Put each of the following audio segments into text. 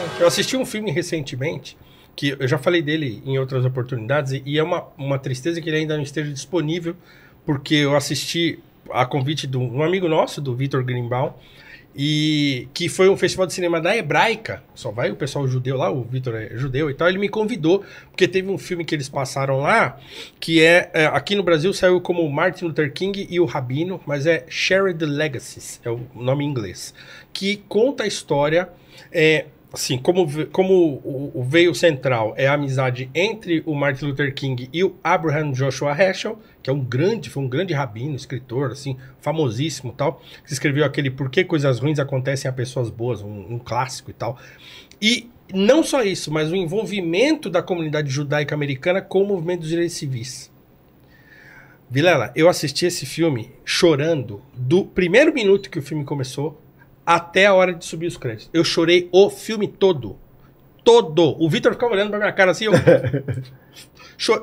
Exatamente. Eu assisti um filme recentemente, que eu já falei dele em outras oportunidades, e é uma tristeza que ele ainda não esteja disponível, porque eu assisti a convite de um amigo nosso, do Vitor Greenbaum, e que foi um festival de cinema da Hebraica, só vai o pessoal judeu lá, o Vitor é judeu e tal, ele me convidou, porque teve um filme que eles passaram lá, que aqui no Brasil saiu como Martin Luther King e o Rabino, mas é Shared Legacies, é o nome em inglês, que conta a história, assim, como o veio central é a amizade entre o Martin Luther King e o Abraham Joshua Heschel, que foi um grande rabino, escritor, assim, famosíssimo e tal, que escreveu aquele Por que Coisas Ruins Acontecem a Pessoas Boas, um clássico e tal. E não só isso, mas o envolvimento da comunidade judaica americana com o movimento dos direitos civis. Vilela, eu assisti esse filme chorando do primeiro minuto que o filme começou até a hora de subir os créditos. Eu chorei o filme todo. Todo. O Vitor ficava olhando pra minha cara assim.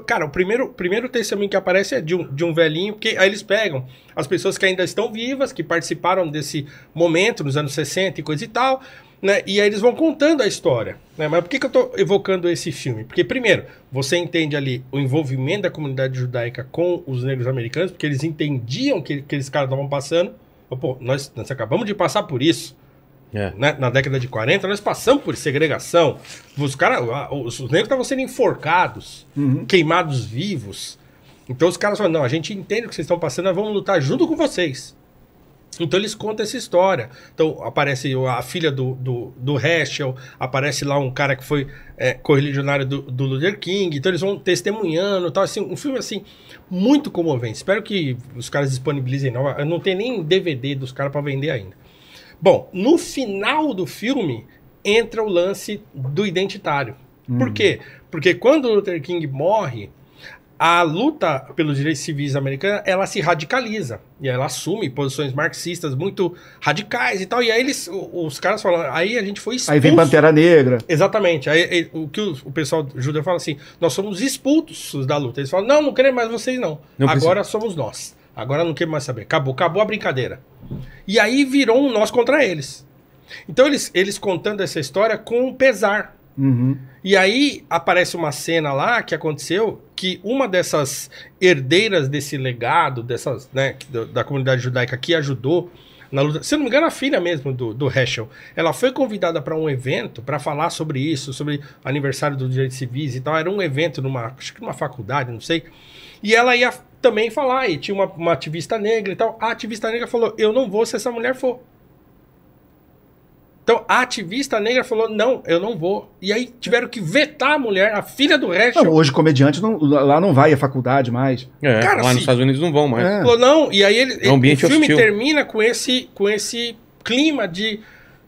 Cara, o primeiro testemunho que aparece é de um velhinho, porque aí eles pegam as pessoas que ainda estão vivas, que participaram desse momento nos anos 60 e coisa e tal, né? E aí eles vão contando a história, né? Mas por que eu tô evocando esse filme? Porque, primeiro, você entende ali o envolvimento da comunidade judaica com os negros americanos, porque eles entendiam que aqueles caras estavam passando. Pô, nós acabamos de passar por isso. Né? Na década de 40, nós passamos por segregação. Os negros estavam sendo enforcados, queimados vivos. Então os caras falam, não, a gente entende o que vocês estão passando, nós vamos lutar junto com vocês. Então eles contam essa história. Então aparece a filha do Heschel, aparece lá um cara que foi correligionário do Luther King. Então eles vão testemunhando, tal, assim, um filme assim muito comovente. Espero que os caras disponibilizem. Não tem nem DVD dos caras para vender ainda. Bom, no final do filme entra o lance do identitário. Por quê? Porque quando o Luther King morre, a luta pelos direitos civis americanos, ela se radicaliza. E ela assume posições marxistas muito radicais e tal. E aí os caras falam, aí a gente foi expulso. Aí vem Pantera Negra. Exatamente. Aí o que o pessoal judeu fala assim, nós somos expulsos da luta. Eles falam, não queremos mais vocês não. Agora somos nós. Agora não quero mais saber. Acabou a brincadeira. E aí virou um nós contra eles. Então eles contando essa história com pesar. E aí aparece uma cena lá que aconteceu que uma dessas herdeiras desse legado, dessas, né, da comunidade judaica que ajudou na luta, se não me engano a filha mesmo do Heschel, ela foi convidada para um evento para falar sobre isso, sobre aniversário dos direitos civis e tal. Era um evento acho que numa faculdade, não sei. E ela ia também falar, e tinha uma ativista negra e tal. A ativista negra falou, eu não vou se essa mulher for. Então, a ativista negra falou, não, eu não vou. E aí tiveram que vetar a mulher, a filha do Heschel. Não, hoje comediante lá não vai à faculdade mais. Cara, lá nos Estados Unidos não vão mais. Falou, não, e aí o filme termina com esse clima de...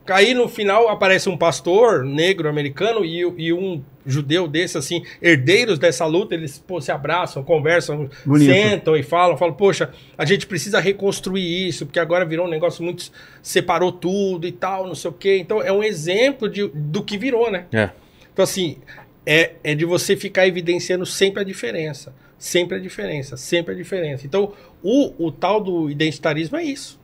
Aí no final aparece um pastor negro americano e um judeu desse, assim, herdeiros dessa luta, eles se abraçam, conversam, sentam e falam, poxa, a gente precisa reconstruir isso, porque agora virou um negócio muito... separou tudo e tal, não sei o quê. Então é um exemplo do que virou, né? Então assim, é de você ficar evidenciando sempre a diferença. Sempre a diferença, sempre a diferença. Então o tal do identitarismo é isso.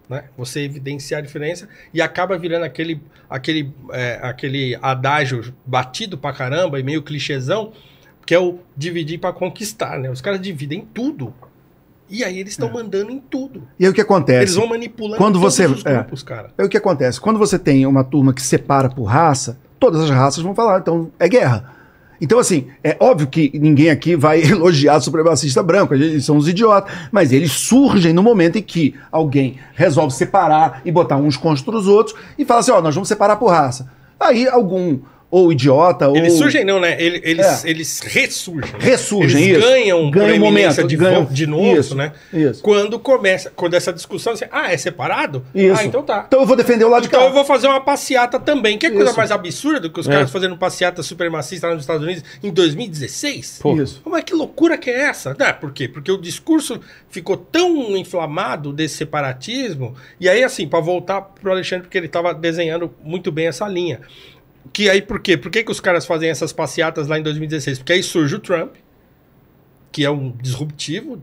Né? Você evidenciar a diferença e acaba virando aquele adágio batido pra caramba e meio clichêzão, que é o dividir pra conquistar, né? Os caras dividem tudo. E aí eles estão mandando em tudo. E aí o que acontece? Eles vão manipulando quando todos você, os grupos, cara. É o que acontece. Quando você tem uma turma que separa por raça, todas as raças vão falar, então é guerra. Então, assim, é óbvio que ninguém aqui vai elogiar o supremacista branco, eles são uns idiotas, mas eles surgem no momento em que alguém resolve separar e botar uns contra os outros e fala assim, nós vamos separar por raça. Aí algum... ou idiota, ou... Eles surgem não, né? Eles ressurgem. Ressurgem, eles isso. ganham um momento de novo, isso, né? Isso. Quando essa discussão, assim, é separado? Isso. Então tá. Então eu vou defender o lado de cá. Então eu vou fazer uma passeata também. Que coisa mais absurda do que os caras fazendo passeata supremacista lá nos Estados Unidos em 2016? Isso. Mas que loucura que é essa? Por quê? Porque o discurso ficou tão inflamado desse separatismo, e aí assim, para voltar pro Alexandre, porque ele estava desenhando muito bem essa linha. Que aí, por quê? Por que os caras fazem essas passeatas lá em 2016? Porque aí surge o Trump, que é um disruptivo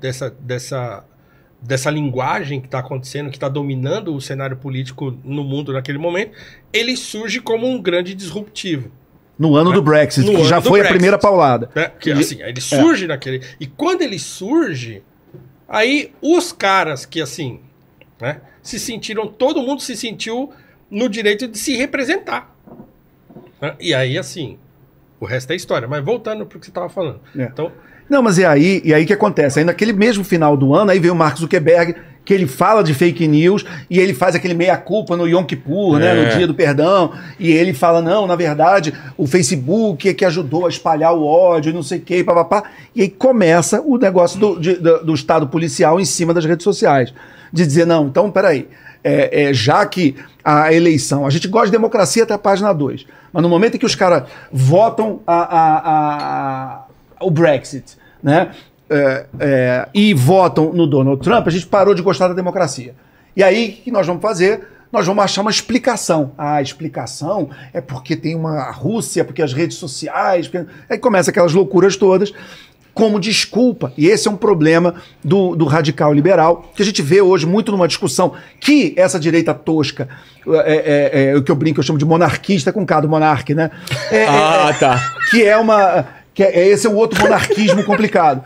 dessa linguagem que está acontecendo, que está dominando o cenário político no mundo naquele momento, ele surge como um grande disruptivo. No ano do Brexit, que já foi a primeira paulada. Que, assim, ele surge naquele... E quando ele surge, aí os caras que, assim, né, se sentiram... Todo mundo se sentiu no direito de se representar. Né? E aí, assim, o resto é história. Mas voltando para o que você estava falando. Então... Não, mas e aí que acontece? Aí naquele mesmo final do ano, aí veio o Mark Zuckerberg, que ele fala de fake news, e ele faz aquele meia-culpa no Yom Kippur, né, no dia do perdão, e ele fala, não, na verdade, o Facebook é que ajudou a espalhar o ódio, não sei o quê, papapá. E aí começa o negócio do Estado policial em cima das redes sociais. De dizer, não, então, peraí, já que a eleição, a gente gosta de democracia até a página 2, mas no momento em que os caras votam o Brexit, né? E votam no Donald Trump, a gente parou de gostar da democracia. E aí, o que nós vamos fazer? Nós vamos achar uma explicação. A explicação é porque tem a Rússia, porque as redes sociais... Aí começa aquelas loucuras todas como desculpa. E esse é um problema do radical liberal, que a gente vê hoje muito numa discussão que essa direita tosca, o que eu brinco, eu chamo de monarquista com K do monarque, né? Tá. Que é uma... esse é o outro monarquismo complicado.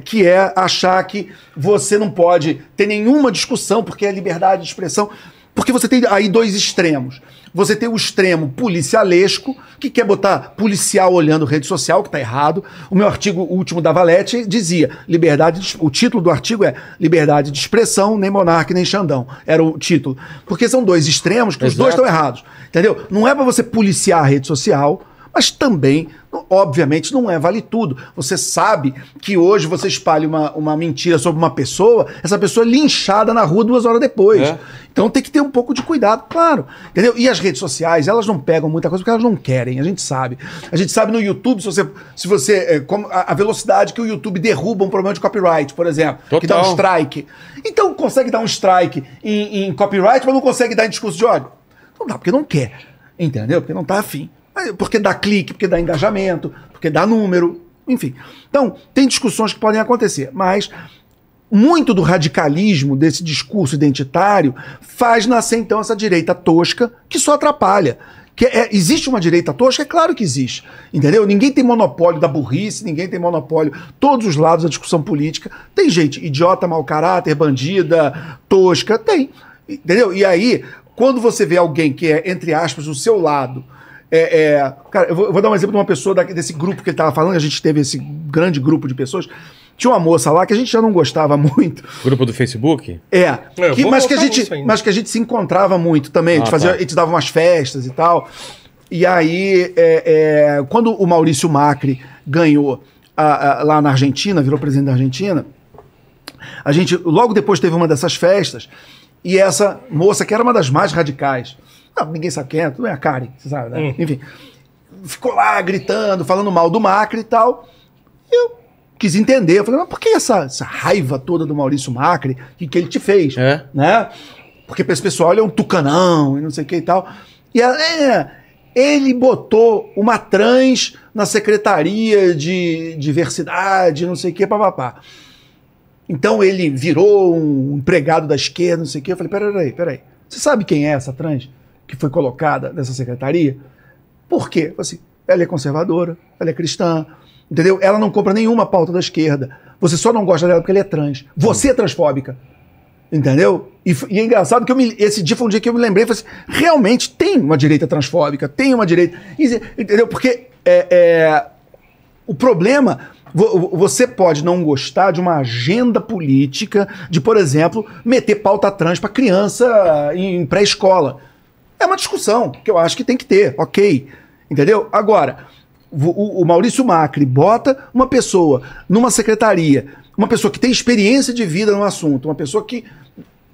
Que é achar que você não pode ter nenhuma discussão porque é liberdade de expressão. Porque você tem aí dois extremos. Você tem o extremo policialesco, que quer botar policial olhando rede social, que está errado. O meu artigo último da Valete dizia, o título do artigo é Liberdade de Expressão, nem monarca, nem Xandão. Era o título. Porque são dois extremos que os dois estão errados. Entendeu? Não é para você policiar a rede social, mas também, obviamente, não vale tudo. Você sabe que hoje você espalha uma mentira sobre uma pessoa, essa pessoa é linchada na rua 2 horas depois. Então tem que ter um pouco de cuidado, claro. Entendeu? E as redes sociais, elas não pegam muita coisa porque elas não querem, a gente sabe. A gente sabe no YouTube, se você como a velocidade que o YouTube derruba um problema de copyright, por exemplo, que dá um strike. Então consegue dar um strike em copyright, mas não consegue dar em discurso de ódio? Não dá, porque não quer. Entendeu? Porque não tá afim. Porque dá clique, porque dá engajamento, porque dá número, enfim. Então, tem discussões que podem acontecer, mas muito do radicalismo desse discurso identitário faz nascer, então, essa direita tosca que só atrapalha. Existe uma direita tosca? É claro que existe, entendeu? Ninguém tem monopólio da burrice, ninguém tem monopólio, todos os lados da discussão política. Tem gente idiota, mau caráter, bandida, tosca, tem, entendeu? E aí, quando você vê alguém que é, entre aspas, do seu lado... cara, eu vou dar um exemplo de uma pessoa desse grupo que ele estava falando, a gente teve esse grande grupo de pessoas. Tinha uma moça lá que a gente já não gostava muito. Grupo do Facebook? Mas que a gente se encontrava muito também. A gente dava umas festas e tal. E aí, quando o Maurício Macri ganhou lá na Argentina, virou presidente da Argentina, a gente logo depois teve uma dessas festas, e essa moça, que era uma das mais radicais, ninguém sabe quem é, tudo é a Karen, você sabe, né? Enfim, ficou lá gritando, falando mal do Macri e tal. Eu quis entender, eu falei, mas por que essa raiva toda do Maurício Macri, que ele te fez? Né? Porque pra esse pessoal ele é um tucanão e não sei o que e tal. E ela, ele botou uma trans na Secretaria de Diversidade, não sei o que, papapá. Então ele virou um empregado da esquerda, não sei o que. Eu falei, peraí. Você sabe quem é essa trans que foi colocada nessa secretaria? Por quê? Assim, ela é conservadora, ela é cristã, entendeu? Ela não compra nenhuma pauta da esquerda. Você só não gosta dela porque ela é trans. Você é transfóbica, entendeu? E é engraçado que esse dia foi um dia que eu me lembrei, falei assim, realmente tem uma direita transfóbica, tem uma direita... Entendeu? Porque o problema... Você pode não gostar de uma agenda política de, por exemplo, meter pauta trans para criança em pré-escola. É uma discussão que eu acho que tem que ter, ok. Entendeu? Agora, o Maurício Macri bota uma pessoa numa secretaria, uma pessoa que tem experiência de vida no assunto, uma pessoa que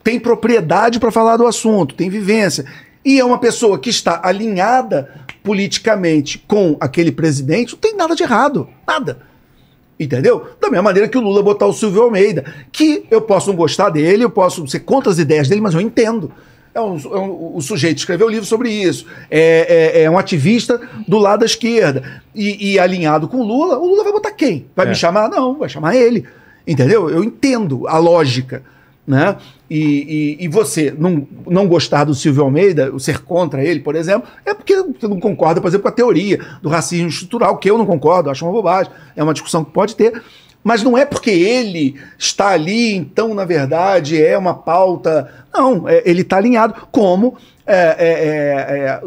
tem propriedade para falar do assunto, tem vivência, e é uma pessoa que está alinhada politicamente com aquele presidente, não tem nada de errado, nada. Entendeu? Da mesma maneira que o Lula botar o Silvio Almeida, que eu posso não gostar dele, eu posso ser contra as ideias dele, mas eu entendo. O sujeito escreveu um livro sobre isso, é um ativista do lado da esquerda, e alinhado com o Lula vai botar quem? Vai me chamar? Não, vai chamar ele. Entendeu? Eu entendo a lógica, né? E você não gostar do Silvio Almeida, o ser contra ele, por exemplo, é porque você não concorda, por exemplo, com a teoria do racismo estrutural, que eu não concordo, acho uma bobagem. É uma discussão que pode ter. Mas não é porque ele está ali, então, na verdade, é uma pauta... Não, ele está alinhado, como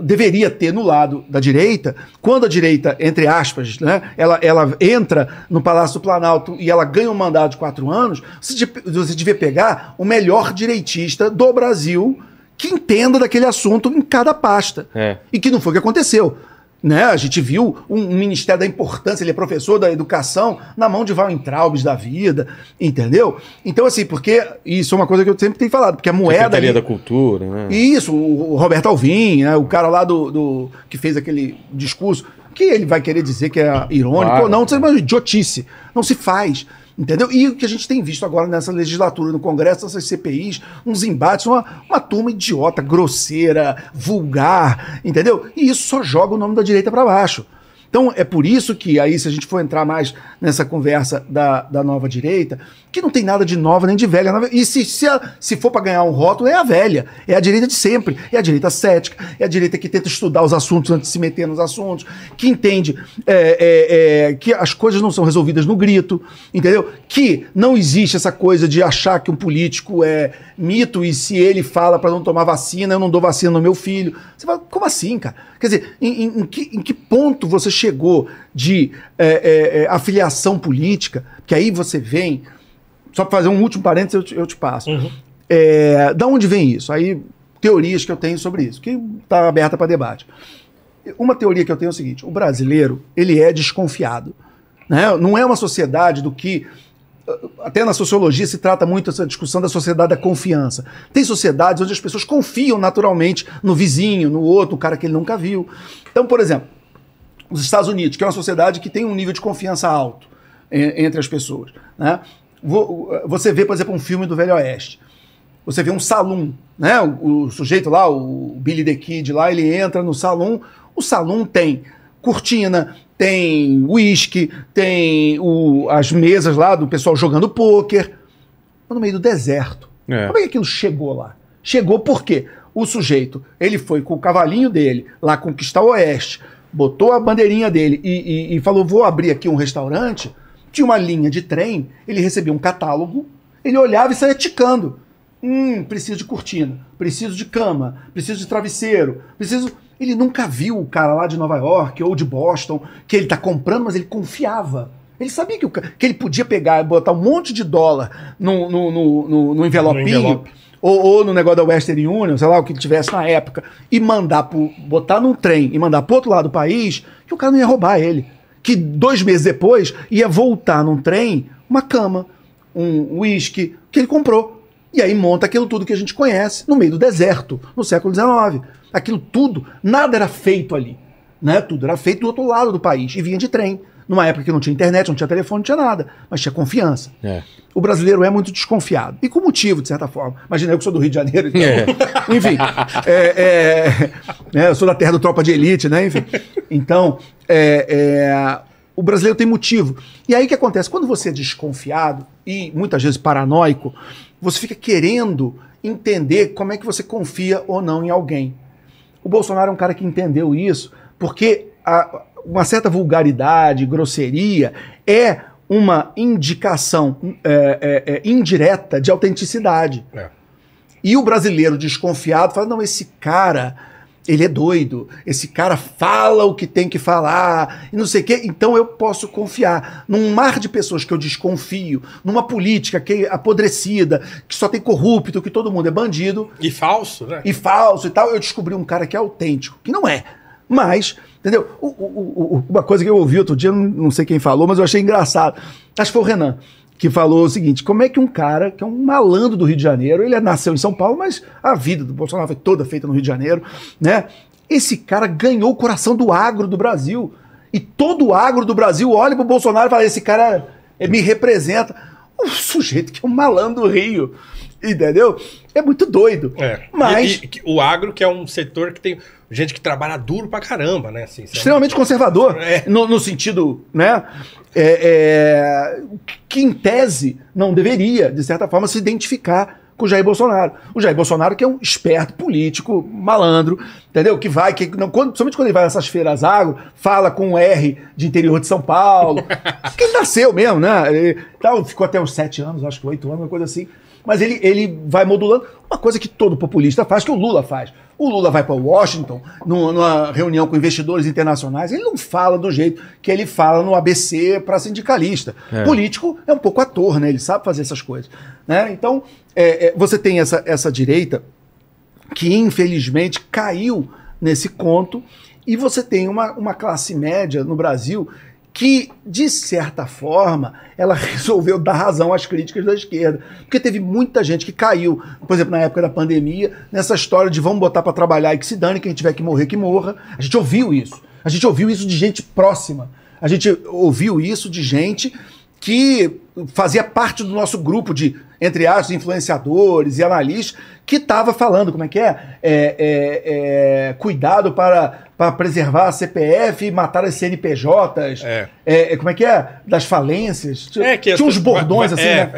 deveria ter no lado da direita, quando a direita, entre aspas, né, ela entra no Palácio do Planalto e ela ganha um mandato de 4 anos, você devia pegar o melhor direitista do Brasil que entenda daquele assunto em cada pasta. E que não foi o que aconteceu. Né? A gente viu um Ministério da Importância, ele é professor da educação, na mão de Weintraubs da vida, entendeu? Então, assim, porque isso é uma coisa que eu sempre tenho falado, porque a moeda... Secretaria da Cultura, né? Isso, o Roberto Alvim, né? O cara lá que fez aquele discurso, que ele vai querer dizer que é irônico, Claro. ou não, isso é uma idiotice, não se faz. Entendeu? E o que a gente tem visto agora nessa legislatura, no Congresso, essas CPIs, uns embates, uma turma idiota, grosseira, vulgar, entendeu? E isso só joga o nome da direita para baixo. Então é por isso que aí, se a gente for entrar mais nessa conversa da nova direita, que não tem nada de nova nem de velha. E se for para ganhar um rótulo, é a velha. É a direita de sempre. É a direita cética. É a direita que tenta estudar os assuntos antes de se meter nos assuntos. Que entende que as coisas não são resolvidas no grito. Entendeu? Que não existe essa coisa de achar que um político é mito e se ele fala para não tomar vacina, eu não dou vacina no meu filho. Você fala, como assim, cara? Quer dizer, em que ponto você chegou de afiliação política, que aí você vem... Só para fazer um último parênteses, eu te passo. Uhum. Da onde vem isso? Aí, teorias que eu tenho sobre isso, que está aberta para debate. Uma teoria que eu tenho é o seguinte: o brasileiro, ele é desconfiado. Né? Não é uma sociedade do que... Até na sociologia se trata muito essa discussão da sociedade da confiança. Tem sociedades onde as pessoas confiam naturalmente no vizinho, no outro, no cara que ele nunca viu. Então, por exemplo, os Estados Unidos, que é uma sociedade que tem um nível de confiança alto entre as pessoas, né? Você vê, por exemplo, um filme do Velho Oeste. Você vê um saloon, né? O sujeito lá, o Billy the Kid lá, ele entra no saloon. O saloon tem cortina, tem uísque, tem as mesas lá do pessoal jogando pôquer. No meio do deserto. Como é que aquilo chegou lá? Chegou porque o sujeito, ele foi com o cavalinho dele lá conquistar o Oeste, botou a bandeirinha dele e falou, vou abrir aqui um restaurante. Tinha uma linha de trem, ele recebia um catálogo, ele olhava e saía ticando. Preciso de cortina, preciso de cama, preciso de travesseiro, preciso... Ele nunca viu o cara lá de Nova York ou de Boston, que ele tá comprando, mas ele confiava. Ele sabia que ele podia pegar e botar um monte de dólar no envelopinho, ou no negócio da Western Union, sei lá, o que ele tivesse na época, e botar num trem e mandar pro outro lado do país, que o cara não ia roubar ele. Que 2 meses depois ia voltar num trem uma cama, um uísque que ele comprou. E aí monta aquilo tudo que a gente conhece no meio do deserto, no século XIX. Aquilo tudo, nada era feito ali. Né? Tudo era feito do outro lado do país e vinha de trem. Numa época que não tinha internet, não tinha telefone, não tinha nada, mas tinha confiança. O brasileiro é muito desconfiado. E com motivo, de certa forma. Imagina, eu que sou do Rio de Janeiro. Então... Enfim, eu sou da terra do Tropa de Elite, né? Enfim. Então, o brasileiro tem motivo. E aí o que acontece? Quando você é desconfiado e muitas vezes paranoico, você fica querendo entender como é que você confia ou não em alguém. O Bolsonaro é um cara que entendeu isso, porque uma certa vulgaridade, grosseria, é uma indicação indireta de autenticidade. E o brasileiro desconfiado fala, não, esse cara, ele é doido, esse cara fala o que tem que falar, e não sei o quê, então eu posso confiar. Num mar de pessoas que eu desconfio, numa política que é apodrecida, que só tem corrupto, que todo mundo é bandido. E falso, né? E falso e tal, eu descobri um cara que é autêntico, que não é. Mas, entendeu? Uma coisa que eu ouvi outro dia, não sei quem falou, mas eu achei engraçado. Acho que foi o Renan, que falou o seguinte: como é que um cara, que é um malandro do Rio de Janeiro, ele nasceu em São Paulo, mas a vida do Bolsonaro foi toda feita no Rio de Janeiro, né? Esse cara ganhou o coração do agro do Brasil. E todo o agro do Brasil olha pro Bolsonaro e fala, esse cara me representa. o sujeito que é um malandro do Rio, entendeu? É muito doido. Mas o agro, que é um setor que tem gente que trabalha duro pra caramba, né? Assim, extremamente conservador, no sentido, né? Que em tese não deveria, de certa forma, se identificar com o Jair Bolsonaro. O Jair Bolsonaro que é um esperto político, malandro, entendeu? Somente quando ele vai nessas feiras agro, fala com um R de interior de São Paulo, que ele nasceu mesmo, né? Ele, ficou até uns 7 anos, acho que 8 anos, uma coisa assim. Mas ele vai modulando uma coisa que todo populista faz, que o Lula faz. O Lula vai para Washington, numa reunião com investidores internacionais, ele não fala do jeito que ele fala no ABC para sindicalista. Político é um pouco ator, né? Ele sabe fazer essas coisas. Né? Então, você tem essa direita que, infelizmente, caiu nesse conto, e você tem uma classe média no Brasil que, de certa forma, ela resolveu dar razão às críticas da esquerda. Porque teve muita gente que caiu, por exemplo, na época da pandemia, nessa história de vamos botar para trabalhar e que se dane, quem tiver que morrer, que morra. A gente ouviu isso. A gente ouviu isso de gente próxima. A gente ouviu isso de gente que fazia parte do nosso grupo de, entre aspas, influenciadores e analistas, que estava falando, como é que cuidado para preservar a CPF e matar as CNPJs, como é que é? Das falências. Tinha uns bordões assim, né?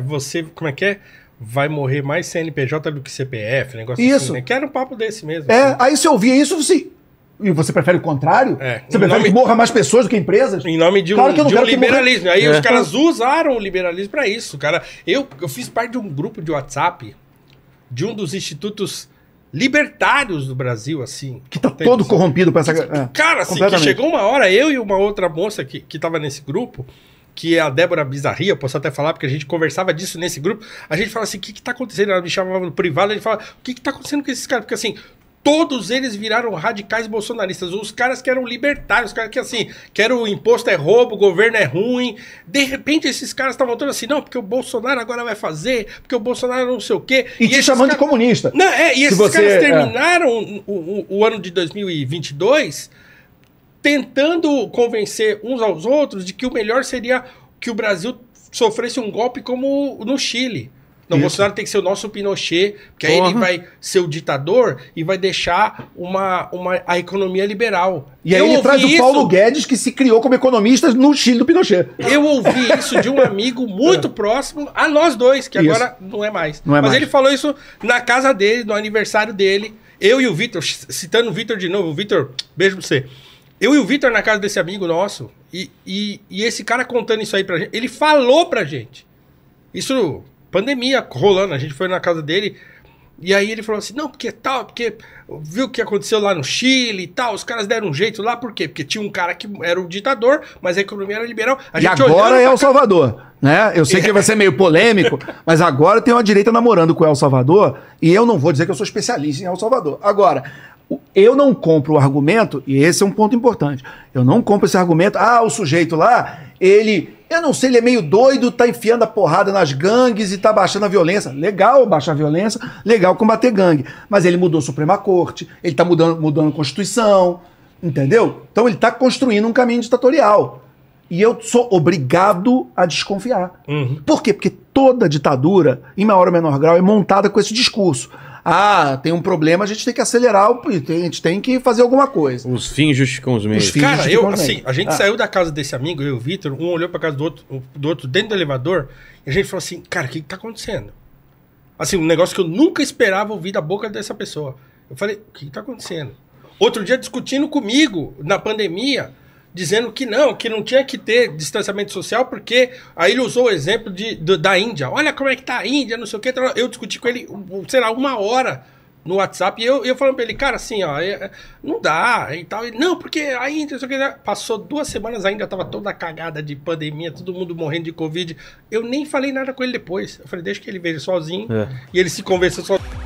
Você, como é que é? Vai morrer mais CNPJ do que CPF, negócio isso. Assim, né? Que era um papo desse mesmo. Assim. Aí você ouvia isso, e você prefere o contrário? Você prefere que morra mais pessoas do que empresas? Em nome de um liberalismo. Aí os caras usaram o liberalismo para isso. Cara. Eu fiz parte de um grupo de WhatsApp de um dos institutos libertários do Brasil, assim. Que tá todo corrompido para essa... Cara, assim, que chegou uma hora, eu e uma outra moça que tava nesse grupo, que é a Débora Bizarria, eu posso até falar, porque a gente conversava disso nesse grupo, a gente fala assim, o que tá acontecendo? Ela me chamava no privado, a gente fala, o que tá acontecendo com esses caras? Porque assim... Todos eles viraram radicais bolsonaristas. Os caras que eram libertários, os caras que assim, que era o imposto é roubo, o governo é ruim. De repente esses caras estavam todos assim, não, porque o Bolsonaro agora vai fazer, porque o Bolsonaro não sei o quê. E te chamando de comunista. Não, e esses caras terminaram o ano de 2022 tentando convencer uns aos outros de que o melhor seria que o Brasil sofresse um golpe como no Chile. Não, o Bolsonaro tem que ser o nosso Pinochet, porque aí ele vai ser o ditador e vai deixar a economia liberal. E aí ele traz o Paulo Guedes, que se criou como economista no Chile do Pinochet. Eu ouvi isso de um amigo muito próximo a nós dois, que agora não é mais. Mas ele falou isso na casa dele, no aniversário dele. Eu e o Vitor, citando o Vitor de novo, Vitor, beijo pra você. Eu e o Vitor na casa desse amigo nosso, e esse cara contando isso aí pra gente, ele falou pra gente. Isso... Pandemia rolando, a gente foi na casa dele e aí ele falou assim, não, porque viu o que aconteceu lá no Chile e tal, os caras deram um jeito lá, por quê? Porque tinha um cara que era o ditador, mas a economia era liberal. E agora é El Salvador, né? Eu sei que vai ser meio polêmico, mas agora tem uma direita namorando com El Salvador e eu não vou dizer que eu sou especialista em El Salvador. Agora, eu não compro o argumento, e esse é um ponto importante, eu não compro esse argumento, o sujeito lá, eu não sei, ele é meio doido, tá enfiando a porrada nas gangues e tá baixando a violência. Legal baixar a violência, legal combater gangue. Mas ele mudou a Suprema Corte, ele tá mudando a Constituição, entendeu? Então ele tá construindo um caminho ditatorial. E eu sou obrigado a desconfiar. Por quê? Porque toda ditadura, em maior ou menor grau, é montada com esse discurso. Tem um problema, a gente tem que acelerar, a gente tem que fazer alguma coisa. Os fins justificam os meios. Cara, a gente saiu da casa desse amigo, eu e o Vitor, um olhou pra casa do outro dentro do elevador, e a gente falou assim, cara, o que tá acontecendo? Assim, um negócio que eu nunca esperava ouvir da boca dessa pessoa. Eu falei, o que tá acontecendo? Outro dia discutindo comigo, na pandemia, dizendo que não tinha que ter distanciamento social, porque aí ele usou o exemplo da Índia. Olha como é que tá a Índia, não sei o que. Eu discuti com ele, sei lá, 1 hora no WhatsApp, e eu falando pra ele, cara, assim, não dá, e tal. Ele, não, porque a Índia, não sei o que. Passou 2 semanas, ainda tava toda cagada de pandemia, todo mundo morrendo de Covid. Eu nem falei nada com ele depois. Eu falei, deixa que ele veja sozinho, e ele se convenceu sozinho.